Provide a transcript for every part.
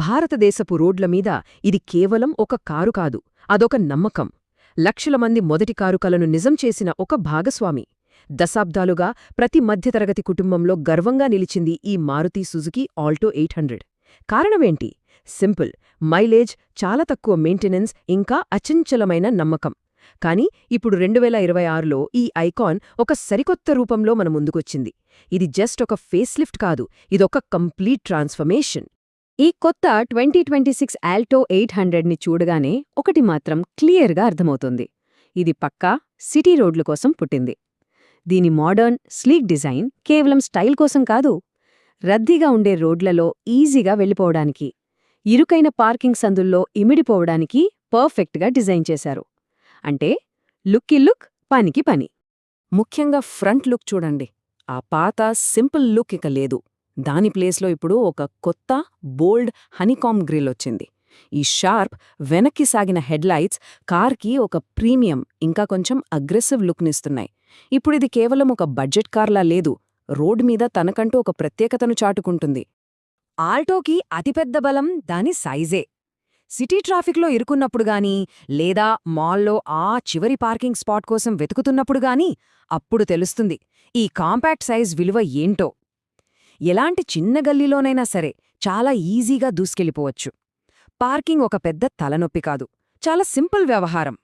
భారతదేశపు రోడ్లమీద ఇది కేవలం ఒక కారు కాదు, అదొక నమ్మకం. లక్షల మంది మొదటి కారు కలను నిజం చేసిన ఒక భాగస్వామి. దశాబ్దాలుగా ప్రతి మధ్యతరగతి కుటుంబంలో గర్వంగా నిలిచింది ఈ మారుతి సుజుకి ఆల్టో 800. కారణమేంటి? సింపుల్: మైలేజ్, చాలా తక్కువ మెయింటెనెన్స్, ఇంకా అచంచలమైన నమ్మకం. కానీ ఇప్పుడు 2026లో ఈ ఐకాన్ ఒక సరికొత్త రూపంలో మన ముందుకొచ్చింది. ఇది జస్ట్ ఒక ఫేస్లిఫ్ట్ కాదు, ఇదొక కంప్లీట్ ట్రాన్స్ఫర్మేషన్. ఈ కొత్త 2026 ఆల్టో 800ని చూడగానే ఒకటి మాత్రం క్లియర్గా అర్థమవుతుంది: ఇది పక్కా సిటీ రోడ్ల కోసం పుట్టింది. దీని మోడర్న్, స్లీక్ డిజైన్ కేవలం స్టైల్ కోసం కాదు, రద్దీగా ఉండే రోడ్లలో ఈజీగా వెళ్ళిపోవడానికి, ఇరుకైన పార్కింగ్ సందుల్లో ఇమిడిపోవడానికి పర్ఫెక్ట్గా డిజైన్ చేశారు. అంటే లుక్కి లుక్, పనికి పని. ముఖ్యంగా ఫ్రంట్ లుక్ చూడండి. ఆ పాత సింపుల్ లుక్ ఇక లేదు. దాని ప్లేస్లో ఇప్పుడు ఒక కొత్త బోల్డ్ హనీకామ్ గ్రిల్ వచ్చింది. ఈ షార్ప్, వెనక్కి సాగిన హెడ్లైట్స్ కార్కి ఒక ప్రీమియం, ఇంకా కొంచెం అగ్రెసివ్ లుక్నిస్తున్నాయి. ఇప్పుడిది కేవలం ఒక బడ్జెట్ కార్లా లేదు, రోడ్ మీద తనకంటూ ఒక ప్రత్యేకతను చాటుకుంటుంది. ఆల్టోకి అతిపెద్ద బలం దాని సైజే. సిటీ ట్రాఫిక్లో ఇరుకున్నప్పుడు గానీ, లేదా మాల్లో ఆ చివరి పార్కింగ్ స్పాట్ కోసం వెతుకుతున్నప్పుడు గానీ అప్పుడు తెలుస్తుంది ఈ కాంపాక్ట్ సైజ్ విలువ ఏంటో. ఎలాంటి చిన్న గల్లీలోనైనా సరే చాలా ఈజీగా దూసుకెళ్ళిపోవచ్చు. పార్కింగ్ ఒక పెద్ద తలనొప్పి కాదు, చాలా సింపుల్ వ్యవహారం.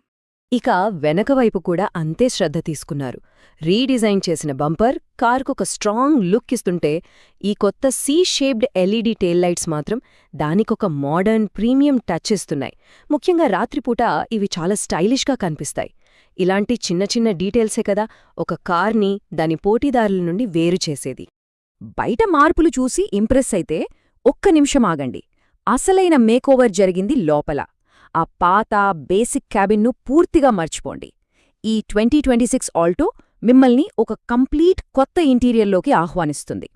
ఇక వెనకవైపు కూడా అంతే శ్రద్ధ తీసుకున్నారు. రీడిజైన్ చేసిన బంపర్ కార్కొక స్ట్రాంగ్ లుక్ ఇస్తుంటే, ఈ కొత్త సీ-షేప్డ్ ఎల్ఈడీ టెయిల్లైట్స్ మాత్రం దానికొక మోడర్న్, ప్రీమియం టచ్ ఇస్తున్నాయి. ముఖ్యంగా రాత్రిపూట ఇవి చాలా స్టైలిష్గా కనిపిస్తాయి. ఇలాంటి చిన్న చిన్న డీటెయిల్సే కదా ఒక కార్ని దాని పోటీదారుల నుండి వేరు చేసేది. బయట మార్పులు చూసి ఇంప్రెస్ అయితే ఒక్క నిమిషం ఆగండి. అసలైన మేకోవర్ జరిగింది లోపల. ఆ పాత బేసిక్ క్యాబిన్ను పూర్తిగా మర్చిపోండి. ఈ 2026 ఆల్టో మిమ్మల్ని ఒక కంప్లీట్ కొత్త ఇంటీరియర్లోకి ఆహ్వానిస్తుంది.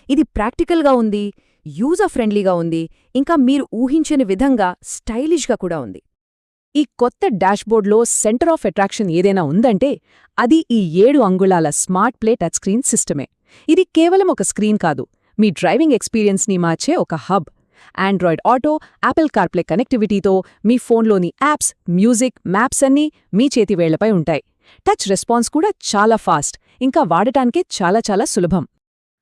ఇది ప్రాక్టికల్గా ఉంది, యూజర్ ఫ్రెండ్లీగా ఉంది, ఇంకా మీరు ఊహించని విధంగా స్టైలిష్గా కూడా ఉంది. ఈ కొత్త డాష్బోర్డ్లో సెంటర్ ఆఫ్ అట్రాక్షన్ ఏదైనా ఉందంటే అది ఈ 7 అంగుళాల స్మార్ట్ ప్లే టచ్ స్క్రీన్ సిస్టమే. ఇది కేవలం ఒక స్క్రీన్ కాదు, మీ డ్రైవింగ్ ఎక్స్పీరియన్స్ని మార్చే ఒక hub. Android auto, apple CarPlay కనెక్టివిటీతో మీ ఫోన్లోని యాప్స్, మ్యూజిక్, మ్యాప్స్ అన్నీ మీ చేతివేళ్లపై ఉంటాయి. టచ్ రెస్పాన్స్ కూడా చాలా ఫాస్ట్, ఇంకా వాడటానికే చాలా చాలా సులభం.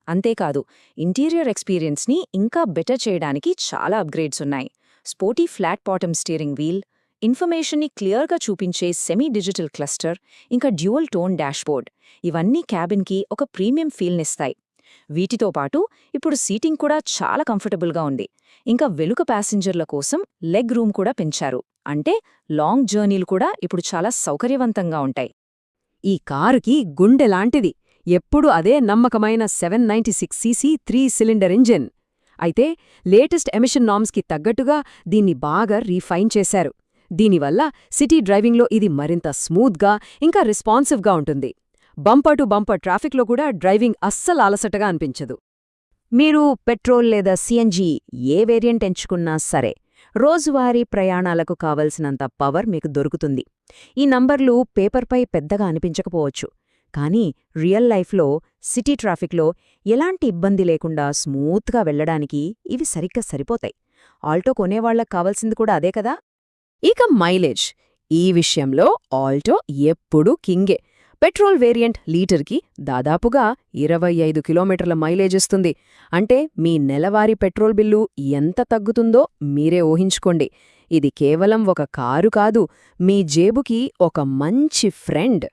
అంతేకాదు, ఇంటీరియర్ ఎక్స్పీరియన్స్ని ఇంకా బెటర్ చేయడానికి చాలా అప్గ్రేడ్స్ ఉన్నాయి. Sporty flat bottom steering wheel, ఇన్ఫర్మేషన్ని క్లియర్గా చూపించే సెమీ డిజిటల్ క్లస్టర్, ఇంకా డ్యూయల్ టోన్ డాష్బోర్డ్, ఇవన్నీ క్యాబిన్కి ఒక ప్రీమియం ఫీల్నిస్తాయి. వీటితో పాటు ఇప్పుడు సీటింగ్ కూడా చాలా కంఫర్టబుల్గా ఉంది. ఇంకా వెనుక ప్యాసింజర్ల కోసం లెగ్ రూమ్ కూడా పెంచారు. అంటే లాంగ్ జర్నీలు కూడా ఇప్పుడు చాలా సౌకర్యవంతంగా ఉంటాయి. ఈ కారుకి గుండెలాంటిది ఎప్పుడు అదే నమ్మకమైన 796cc 3-సిలిండర్ ఇంజిన్. అయితే లేటెస్ట్ ఎమిషన్ నార్మ్స్కి తగ్గట్టుగా దీన్ని బాగా రీఫైన్ చేశారు. దీనివల్ల సిటీ డ్రైవింగ్లో ఇది మరింత స్మూత్గా, ఇంకా రెస్పాన్సివ్గా ఉంటుంది. బంపర్ టు బంపర్ ట్రాఫిక్లో కూడా డ్రైవింగ్ అస్సలు అలసటగా అనిపించదు. మీరు పెట్రోల్ లేదా సిఎన్జి ఏ వేరియంట్ ఎంచుకున్నా సరే, రోజువారీ ప్రయాణాలకు కావలసినంత పవర్ మీకు దొరుకుతుంది. ఈ నంబర్లు పేపర్పై పెద్దగా అనిపించకపోవచ్చు, కానీ రియల్ లైఫ్లో, సిటీ ట్రాఫిక్లో ఎలాంటి ఇబ్బంది లేకుండా స్మూత్గా వెళ్లడానికి ఇవి సరిగ్గా సరిపోతాయి. ఆల్టో కొనేవాళ్లకు కావాల్సింది కూడా అదే కదా. ఇక మైలేజ్, ఈ విషయంలో ఆల్టో ఎప్పుడూ కింగే. పెట్రోల్ వేరియంట్ లీటర్కి దాదాపుగా 25 కిలోమీటర్ల మైలేజ్ ఇస్తుంది. అంటే మీ నెలవారీ పెట్రోల్ బిల్లు ఎంత తగ్గుతుందో మీరే ఊహించుకోండి. ఇది కేవలం ఒక కారు కాదు, మీ జేబుకి ఒక మంచి ఫ్రెండ్.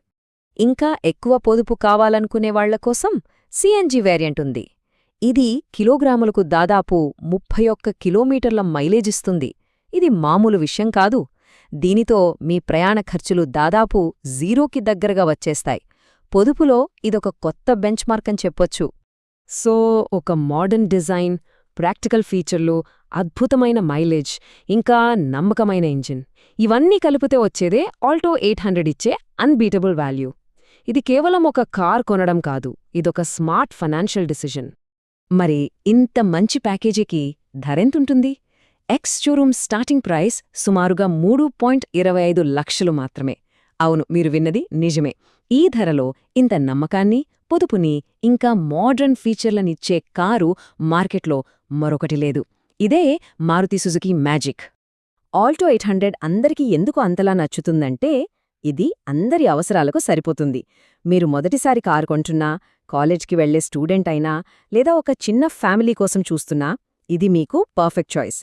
ఇంకా ఎక్కువ పొదుపు కావాలనుకునేవాళ్ల కోసం సిఎన్జి వేరియంట్ ఉంది. ఇది కిలోగ్రాములకు దాదాపు 31 కిలోమీటర్ల మైలేజ్ ఇస్తుంది. ఇది మామూలు విషయం కాదు. దీనితో మీ ప్రయాణ ఖర్చులు దాదాపు 0కి దగ్గరగా వచ్చేస్తాయి. పొదుపులో ఇదొక కొత్త బెంచ్ మార్క్ అని చెప్పొచ్చు. సో ఒక మోడర్న్ డిజైన్, ప్రాక్టికల్ ఫీచర్లు, అద్భుతమైన మైలేజ్, ఇంకా నమ్మకమైన ఇంజిన్, ఇవన్నీ కలిపితే వచ్చేదే ఆల్టో 800 ఇచ్చే అన్బీటబుల్ వాల్యూ. ఇది కేవలం ఒక కార్ కొనడం కాదు, ఇదొక స్మార్ట్ ఫైనాన్షియల్ డిసిజన్. మరి ఇంత మంచి ప్యాకేజీకి ధరెంతుంటుంది? ఎక్స్ షోరూమ్ స్టార్టింగ్ ప్రైస్ సుమారుగా 3.25 లక్షలు మాత్రమే. అవును, మీరు విన్నది నిజమే. ఈ ధరలో ఇంత నమ్మకాన్ని, పొదుపుని, ఇంకా మోడ్రన్ ఫీచర్లనిచ్చే కారు మార్కెట్లో మరొకటి లేదు. ఇదే మారుతి సుజుకి మ్యాజిక్. ఆల్టో 800 అందరికీ ఎందుకు అంతలా నచ్చుతుందంటే ఇది అందరి అవసరాలకు సరిపోతుంది. మీరు మొదటిసారి కారు కొంటున్నా, కాలేజ్కి వెళ్లే స్టూడెంట్ అయినా లేదా ఒక చిన్న ఫ్యామిలీ కోసం చూస్తున్నా ఇది మీకు పర్ఫెక్ట్ చాయిస్.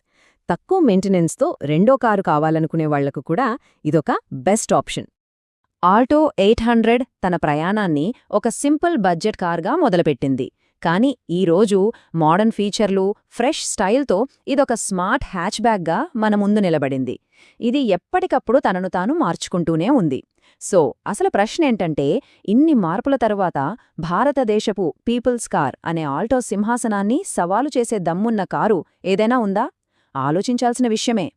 తక్కువ మెయింటెనెన్స్తో రెండో కారు కావాలనుకునే వాళ్లకు కూడా ఇదొక బెస్ట్ ఆప్షన్. ఆల్టో 800 తన ప్రయాణాన్ని ఒక సింపుల్ బడ్జెట్ కార్గా మొదలుపెట్టింది. కానీ ఈరోజు మోడర్న్ ఫీచర్లు, ఫ్రెష్ స్టైల్తో ఇదొక స్మార్ట్ హ్యాచ్బ్యాక్గా మన ముందు నిలబడింది. ఇది ఎప్పటికప్పుడు తనను తాను మార్చుకుంటూనే ఉంది. సో అసలు ప్రశ్నేంటంటే, ఇన్ని మార్పుల తరువాత భారతదేశపు పీపుల్స్ కార్ అనే ఆల్టో సింహాసనాన్ని సవాలు చేసే దమ్మున్న కారు ఏదైనా ఉందా? ఆలోచించాల్సిన విషయమే.